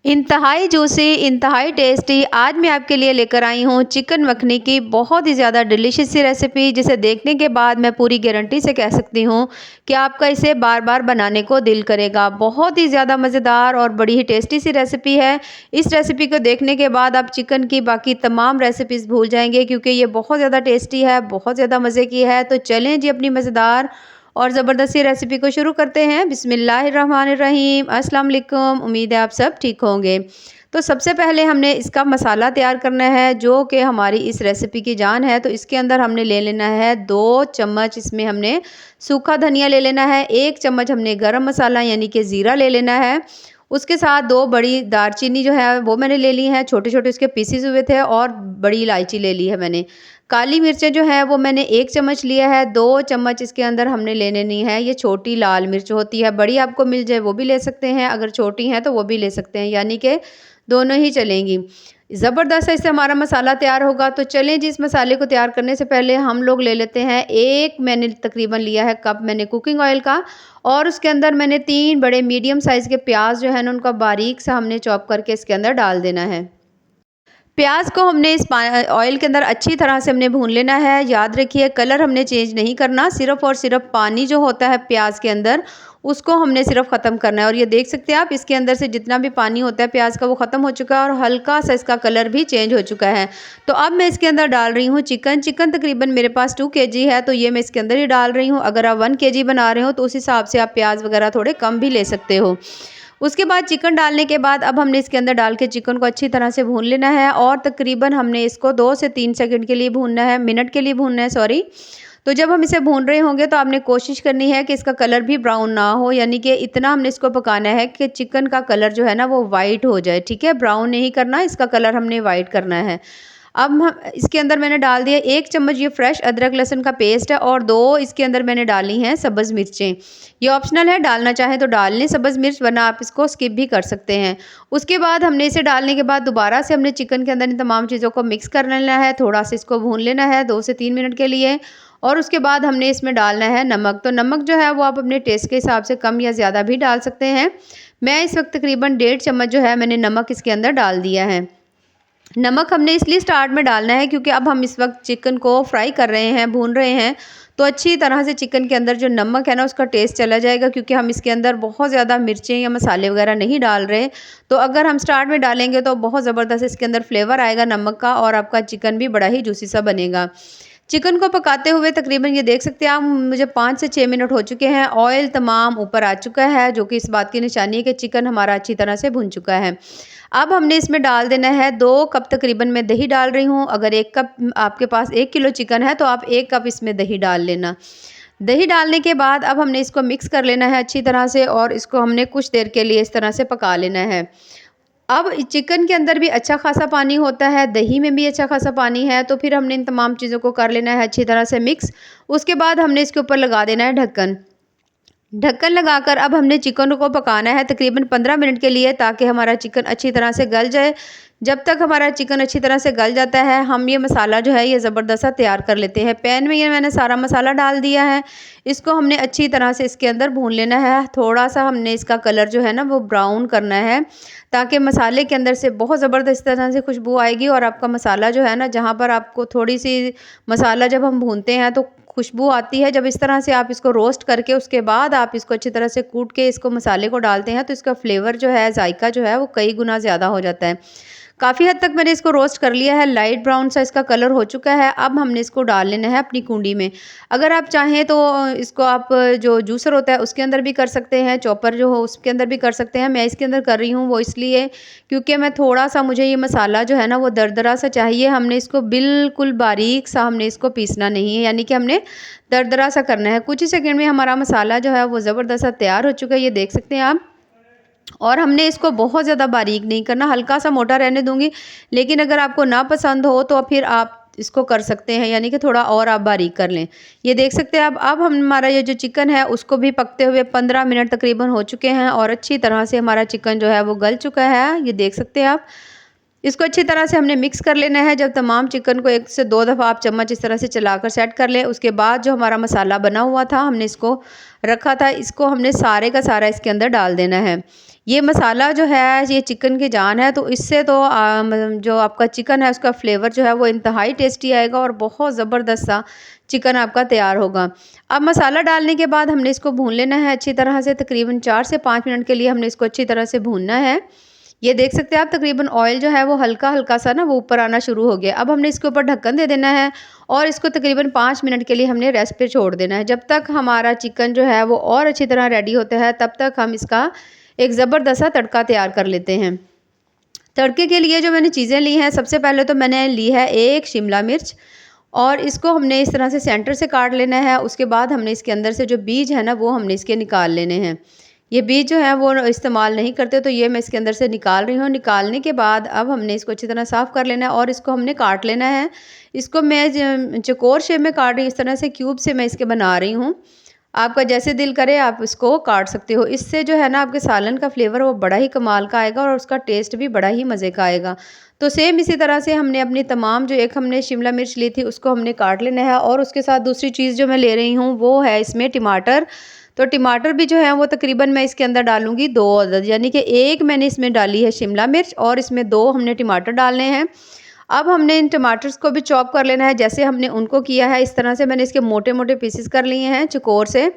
इंतहाई जूसी, इंतहाई टेस्टी आज मैं आपके लिए लेकर आई हूँ चिकन मखनी की बहुत ही ज़्यादा डिलीशियस सी रेसिपी, जिसे देखने के बाद मैं पूरी गारंटी से कह सकती हूँ कि आपका इसे बार बार बनाने को दिल करेगा। बहुत ही ज़्यादा मज़ेदार और बड़ी ही टेस्टी सी रेसिपी है। इस रेसिपी को देखने के बाद आप चिकन की बाकी तमाम रेसिपीज़ भूल जाएंगे, क्योंकि ये बहुत ज़्यादा टेस्टी है, बहुत ज़्यादा मज़े की है। तो चलें जी, अपनी मज़ेदार और ज़बरदस्ती रेसिपी को शुरू करते हैं। बिस्मिल्लाहिर्रहमानिर्रहीम। अस्सलाम वालेकुम। उम्मीद है आप सब ठीक होंगे। तो सबसे पहले हमने इसका मसाला तैयार करना है, जो कि हमारी इस रेसिपी की जान है। तो इसके अंदर हमने ले लेना है 2 चम्मच, इसमें हमने सूखा धनिया ले लेना है, 1 चम्मच हमने गरम मसाला यानी कि ज़ीरा ले लेना है। उसके साथ 2 बड़ी दालचीनी जो है वो मैंने ले ली हैं, छोटे-छोटे उसके पीसेस हुए थे, और बड़ी इलायची ले ली है मैंने। काली मिर्चें जो है वो मैंने 1 चम्मच लिया है, 2 चम्मच इसके अंदर हमने ले लेनी है ये छोटी लाल मिर्च होती है, बड़ी आपको मिल जाए वो भी ले सकते हैं, अगर छोटी हैं तो वो भी ले सकते हैं, यानी कि दोनों ही चलेंगी। ज़बरदस्त इससे हमारा मसाला तैयार होगा। तो चलें जी, इस मसाले को तैयार करने से पहले हम लोग ले लेते हैं, एक मैंने तकरीबन लिया है कप मैंने कुकिंग ऑयल का, और उसके अंदर मैंने 3 बड़े मीडियम साइज़ के प्याज जो है ना, उनका बारीक सा हमने चॉप करके इसके अंदर डाल देना है। प्याज को हमने इस ऑयल के अंदर अच्छी तरह से हमने भून लेना है। याद रखिए, कलर हमने चेंज नहीं करना, सिर्फ़ और सिर्फ पानी जो होता है प्याज के अंदर, उसको हमने सिर्फ ख़त्म करना है। और ये देख सकते हैं आप, इसके अंदर से जितना भी पानी होता है प्याज का वो ख़त्म हो चुका है, और हल्का सा इसका कलर भी चेंज हो चुका है। तो अब मैं इसके अंदर डाल रही हूँ चिकन तकरीबन मेरे पास 2 केजी है, तो ये मैं इसके अंदर ही डाल रही हूँ। अगर आप 1 केजी बना रहे हो तो उस हिसाब से आप प्याज वगैरह थोड़े कम भी ले सकते हो। उसके बाद चिकन डालने के बाद अब हमने इसके अंदर डाल के चिकन को अच्छी तरह से भून लेना है, और तकरीबन हमने इसको 2 से 3 सेकंड के लिए भूनना है, मिनट के लिए भूनना है, सॉरी। तो जब हम इसे भून रहे होंगे तो आपने कोशिश करनी है कि इसका कलर भी ब्राउन ना हो, यानी कि इतना हमने इसको पकाना है कि चिकन का कलर जो है ना वो वाइट हो जाए, ठीक है। ब्राउन नहीं करना, इसका कलर हमने वाइट करना है। अब हम इसके अंदर मैंने डाल दिया 1 चम्मच ये फ्रेश अदरक लहसुन का पेस्ट है, और 2 इसके अंदर मैंने डाली हैं सब्ज़ मिर्चें। ये ऑप्शनल है, डालना चाहें तो डाल लें सब्ज़ मिर्च, वरना आप इसको स्किप भी कर सकते हैं। उसके बाद हमने इसे डालने के बाद दोबारा से हमने चिकन के अंदर इन तमाम चीज़ों को मिक्स कर लेना है, थोड़ा-सा इसको भून लेना है 2 से 3 मिनट के लिए। और उसके बाद हमने इसमें डालना है नमक। तो नमक जो है वो आप अपने टेस्ट के हिसाब से कम या ज़्यादा भी डाल सकते हैं। मैं इस वक्त तकरीबन 1.5 चम्मच जो है मैंने नमक इसके अंदर डाल दिया है। नमक हमने इसलिए स्टार्ट में डालना है क्योंकि अब हम इस वक्त चिकन को फ्राई कर रहे हैं, भून रहे हैं, तो अच्छी तरह से चिकन के अंदर जो नमक है ना उसका टेस्ट चला जाएगा, क्योंकि हम इसके अंदर बहुत ज़्यादा मिर्चें या मसाले वगैरह नहीं डाल रहे। तो अगर हम स्टार्ट में डालेंगे तो बहुत ज़बरदस्त इसके अंदर फ्लेवर आएगा नमक का, और आपका चिकन भी बड़ा ही जूसी सा बनेगा। चिकन को पकाते हुए तकरीबन ये देख सकते हैं आप, मुझे 5 से 6 मिनट हो चुके हैं। ऑयल तमाम ऊपर आ चुका है, जो कि इस बात की निशानी है कि चिकन हमारा अच्छी तरह से भुन चुका है। अब हमने इसमें डाल देना है 2 कप तकरीबन मैं दही डाल रही हूँ। अगर 1 कप आपके पास 1 किलो चिकन है तो आप 1 कप इसमें दही डाल लेना। दही डालने के बाद अब हमने इसको मिक्स कर लेना है अच्छी तरह से, और इसको हमने कुछ देर के लिए इस तरह से पका लेना है। अब चिकन के अंदर भी अच्छा खासा पानी होता है, दही में भी अच्छा खासा पानी है, तो फिर हमने इन तमाम चीज़ों को कर लेना है अच्छी तरह से मिक्स। उसके बाद हमने इसके ऊपर लगा देना है ढक्कन। ढक्कन लगाकर अब हमने चिकन को पकाना है तकरीबन 15 मिनट के लिए, ताकि हमारा चिकन अच्छी तरह से गल जाए। जब तक हमारा चिकन अच्छी तरह से गल जाता है, हम ये मसाला जो है ये ज़बरदस्त सा तैयार कर लेते हैं। पैन में ये मैंने सारा मसाला डाल दिया है, इसको हमने अच्छी तरह से इसके अंदर भून लेना है। थोड़ा सा हमने इसका कलर जो है ना वो ब्राउन करना है, ताकि मसाले के अंदर से बहुत ज़बरदस्त तरह से खुशबू आएगी, और आपका मसाला जो है ना, जहाँ पर आपको थोड़ी सी मसाला जब हम भूनते हैं तो खुशबू आती है, जब इस तरह से आप इसको रोस्ट करके उसके बाद आप इसको अच्छी तरह से कूट के इसको मसाले को डालते हैं, तो इसका फ्लेवर जो है, जायका जो है वो कई गुना ज़्यादा हो जाता है। काफ़ी हद तक मैंने इसको रोस्ट कर लिया है, लाइट ब्राउन सा इसका कलर हो चुका है। अब हमने इसको डाल लेना है अपनी कूंडी में। अगर आप चाहें तो इसको आप जो जूसर होता है उसके अंदर भी कर सकते हैं, चॉपर जो हो उसके अंदर भी कर सकते हैं। मैं इसके अंदर कर रही हूँ वो इसलिए क्योंकि मैं थोड़ा-सा, मुझे ये मसाला जो है ना वो दरदरा सा चाहिए। हमने इसको बिल्कुल बारीक सा हमने इसको पीसना नहीं है, यानी कि हमने दरदरा सा करना है। कुछ ही सेकंड में हमारा मसाला जो है वो ज़बरदस्त सा तैयार हो चुका है, ये देख सकते हैं आप। और हमने इसको बहुत ज़्यादा बारीक नहीं करना, हल्का सा मोटा रहने दूँगी। लेकिन अगर आपको ना पसंद हो तो फिर आप इसको कर सकते हैं, यानी कि थोड़ा और आप बारीक कर लें। ये देख सकते हैं आप। अब हमारा ये जो चिकन है उसको भी पकते हुए 15 मिनट तकरीबन हो चुके हैं, और अच्छी तरह से हमारा चिकन जो है वो गल चुका है, ये देख सकते हैं आप। इसको अच्छी तरह से हमने मिक्स कर लेना है। जब तमाम चिकन को 1 से 2 दफ़ा आप चम्मच इस तरह से चलाकर सेट कर लें, उसके बाद जो हमारा मसाला बना हुआ था हमने इसको रखा था, इसको हमने सारे का सारा इसके अंदर डाल देना है। ये मसाला जो है ये चिकन की जान है, तो इससे तो जो आपका चिकन है उसका फ्लेवर जो है वो इंतहाई टेस्टी आएगा और बहुत ज़बरदस्त सा चिकन आपका तैयार होगा। अब मसाला डालने के बाद हमने इसको भून लेना है अच्छी तरह से, तकरीबन 4 से 5 मिनट के लिए हमने इसको अच्छी तरह से भूनना है। ये देख सकते हैं आप, तकरीबन ऑयल जो है वो हल्का-हल्का सा ना वो ऊपर आना शुरू हो गया। अब हमने इसके ऊपर ढक्कन दे देना है और इसको तकरीबन 5 मिनट के लिए हमने रेस्ट पे छोड़ देना है। जब तक हमारा चिकन जो है वो और अच्छी तरह रेडी होता है, तब तक हम इसका एक ज़बरदस्त सा तड़का तैयार कर लेते हैं। तड़के के लिए जो मैंने चीज़ें ली हैं, सबसे पहले तो मैंने ली है 1 शिमला मिर्च और इसको हमने इस तरह से सेंटर से काट लेना है। उसके बाद हमने इसके अंदर से जो बीज है ना वो हमने इसके निकाल लेने हैं। ये बीज जो है वो इस्तेमाल नहीं करते, तो ये मैं इसके अंदर से निकाल रही हूँ। निकालने के बाद अब हमने इसको अच्छी तरह साफ़ कर लेना है और इसको हमने काट लेना है। इसको मैं चौकोर शेप में काट रही हूँ, इस तरह से क्यूब से मैं इसके बना रही हूँ। आपका जैसे दिल करे आप इसको काट सकते हो। इससे जो है ना आपके सालन का फ्लेवर वो बड़ा ही कमाल का आएगा और उसका टेस्ट भी बड़ा ही मज़े का आएगा। तो सेम इसी तरह से हमने अपनी तमाम जो एक हमने शिमला मिर्च ली थी उसको हमने काट लेना है और उसके साथ दूसरी चीज़ जो मैं ले रही हूँ वो है इसमें टमाटर। तो टमाटर भी जो है वो तकरीबन मैं इसके अंदर डालूँगी 2 अदद, यानी कि 1 मैंने इसमें डाली है शिमला मिर्च और इसमें 2 हमने टमाटर डालने हैं। अब हमने इन टमाटर्स को भी चॉप कर लेना है, जैसे हमने उनको किया है इस तरह से मैंने इसके मोटे-मोटे पीसेस कर लिए हैं चौकोर से।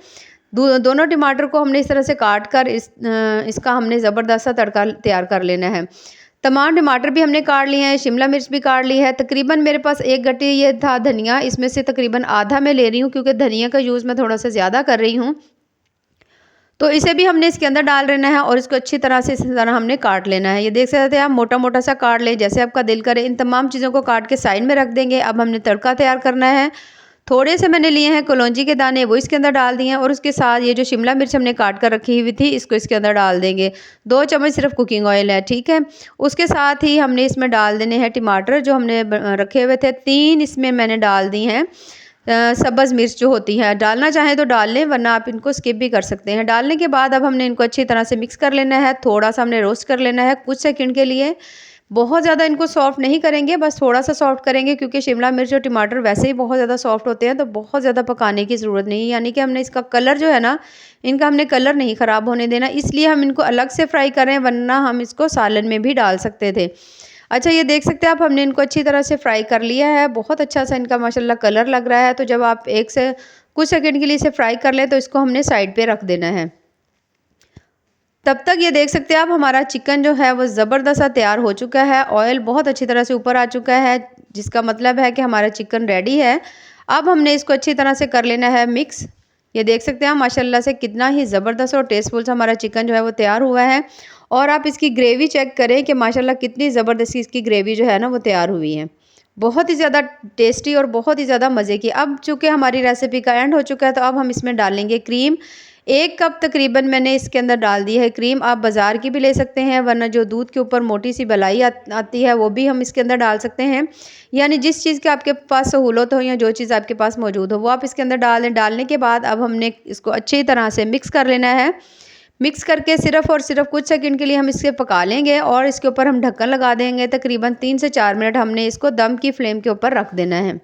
दोनों टमाटर को हमने इस तरह से काट कर इसका हमने ज़बरदस्त सा तड़का तैयार कर लेना है। तमाम टमाटर भी हमने काट लिए हैं, शिमला मिर्च भी काट ली है। तकरीबन मेरे पास 1 गट्टी ये था धनिया, इसमें से तकरीबन आधा मैं ले रही हूँ क्योंकि धनिया का यूज़ मैं थोड़ा-सा ज़्यादा कर रही हूँ। तो इसे भी हमने इसके अंदर डाल लेना है और इसको अच्छी तरह से इस तरह हमने काट लेना है। ये देख सकते हैं आप, मोटा-मोटा सा काट लें जैसे आपका दिल करे। इन तमाम चीज़ों को काट के साइड में रख देंगे। अब हमने तड़का तैयार करना है। थोड़े से मैंने लिए हैं कलौंजी के दाने, वो इसके अंदर डाल दिए हैं और उसके साथ ये जो शिमला मिर्च हमने काट कर रखी हुई थी इसको इसके अंदर डाल देंगे। 2 चम्मच सिर्फ कुकिंग ऑयल है, ठीक है। उसके साथ ही हमने इसमें डाल देने हैं टमाटर जो हमने रखे हुए थे। 3 इसमें मैंने डाल दी हैं सब्ज़ मिर्च जो होती है, डालना चाहें तो डाल लें वरना आप इनको स्किप भी कर सकते हैं। डालने के बाद अब हमने इनको अच्छी तरह से मिक्स कर लेना है। थोड़ा सा हमने रोस्ट कर लेना है कुछ सेकंड के लिए। बहुत ज़्यादा इनको सॉफ्ट नहीं करेंगे, बस थोड़ा सा सॉफ्ट करेंगे क्योंकि शिमला मिर्च और टमाटर वैसे ही बहुत ज़्यादा सॉफ्ट होते हैं, तो बहुत ज़्यादा पकाने की ज़रूरत नहीं है। यानी कि हमने इसका कलर जो है ना, इनका हमने कलर नहीं ख़राब होने देना, इसलिए हम इनको अलग से फ्राई कर रहे हैं, वरना हम इसको सालन में भी डाल सकते थे। अच्छा, ये देख सकते हैं आप, हमने इनको अच्छी तरह से फ्राई कर लिया है। बहुत अच्छा सा इनका माशाल्लाह कलर लग रहा है। तो जब आप एक से कुछ सेकंड के लिए इसे फ्राई कर लें तो इसको हमने साइड पे रख देना है। तब तक ये देख सकते हैं आप, हमारा चिकन जो है वो ज़बरदस्त सा तैयार हो चुका है। ऑयल बहुत अच्छी तरह से ऊपर आ चुका है, जिसका मतलब है कि हमारा चिकन रेडी है। अब हमने इसको अच्छी तरह से कर लेना है मिक्स। ये देख सकते हैं माशाल्लाह से कितना ही ज़बरदस्त और टेस्टफुल सा हमारा चिकन जो है वो तैयार हुआ है। और आप इसकी ग्रेवी चेक करें कि माशाल्लाह कितनी ज़बरदस्त इसकी ग्रेवी जो है ना वो तैयार हुई है। बहुत ही ज़्यादा टेस्टी और बहुत ही ज़्यादा मज़े की। अब चूँकि हमारी रेसिपी का एंड हो चुका है तो अब हम इसमें डालेंगे क्रीम। 1 कप तकरीबन मैंने इसके अंदर डाल दी है क्रीम। आप बाज़ार की भी ले सकते हैं, वरना जो दूध के ऊपर मोटी सी बलाई आती है वो भी हम इसके अंदर डाल सकते हैं। यानी जिस चीज़ की आपके पास सहूलत हो या जो चीज़ आपके पास मौजूद हो वो आप इसके अंदर डाल दें। डालने के बाद अब हमने इसको अच्छी तरह से मिक्स कर लेना है। मिक्स करके सिर्फ़ और सिर्फ कुछ सेकंड के लिए हम इसे पका लेंगे और इसके ऊपर हम ढक्कन लगा देंगे। तकरीबन 3 से 4 मिनट हमने इसको दम की फ्लेम के ऊपर रख देना है।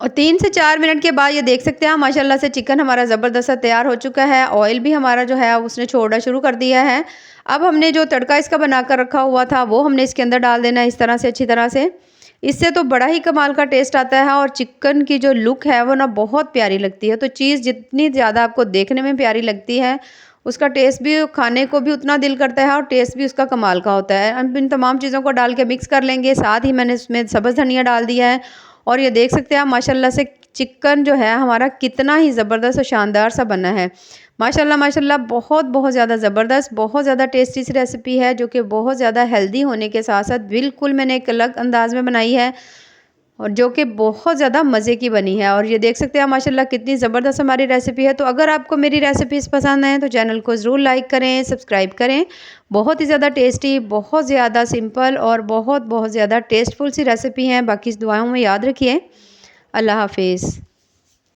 और 3 से 4 मिनट के बाद ये देख सकते हैं माशाल्लाह से चिकन हमारा ज़बरदस्त सा तैयार हो चुका है। ऑयल भी हमारा जो है उसने छोड़ना शुरू कर दिया है। अब हमने जो तड़का इसका बना कर रखा हुआ था वो हमने इसके अंदर डाल देना है इस तरह से अच्छी तरह से। इससे तो बड़ा ही कमाल का टेस्ट आता है और चिकन की जो लुक है वो ना बहुत प्यारी लगती है। तो चीज़ जितनी ज़्यादा आपको देखने में प्यारी लगती है, उसका टेस्ट भी, खाने को भी उतना दिल करता है और टेस्ट भी उसका कमाल का होता है। हम इन तमाम चीज़ों को डाल के मिक्स कर लेंगे। साथ ही मैंने इसमें सब्ज़ धनिया डाल दिया है और ये देख सकते हैं आप माशाल्लाह से चिकन जो है हमारा कितना ही ज़बरदस्त और शानदार सा बना है। माशाल्लाह माशाल्लाह, बहुत बहुत ज़्यादा ज़बरदस्त, बहुत ज़्यादा टेस्टी सी रेसिपी है जो कि बहुत ज़्यादा हेल्दी होने के साथ-साथ बिल्कुल मैंने एक अलग अंदाज़ में बनाई है और जो कि बहुत ज़्यादा मज़े की बनी है। और ये देख सकते हैं माशाल्लाह कितनी ज़बरदस्त हमारी रेसिपी है। तो अगर आपको मेरी रेसिपीज़ पसंद आएँ तो चैनल को ज़रूर लाइक करें, सब्सक्राइब करें। बहुत ही ज़्यादा टेस्टी, बहुत ज़्यादा सिंपल और बहुत बहुत ज़्यादा टेस्टफुल सी रेसिपी हैं। बाकी इस दुआओं में याद रखिए। अल्लाह हाफ़िज़।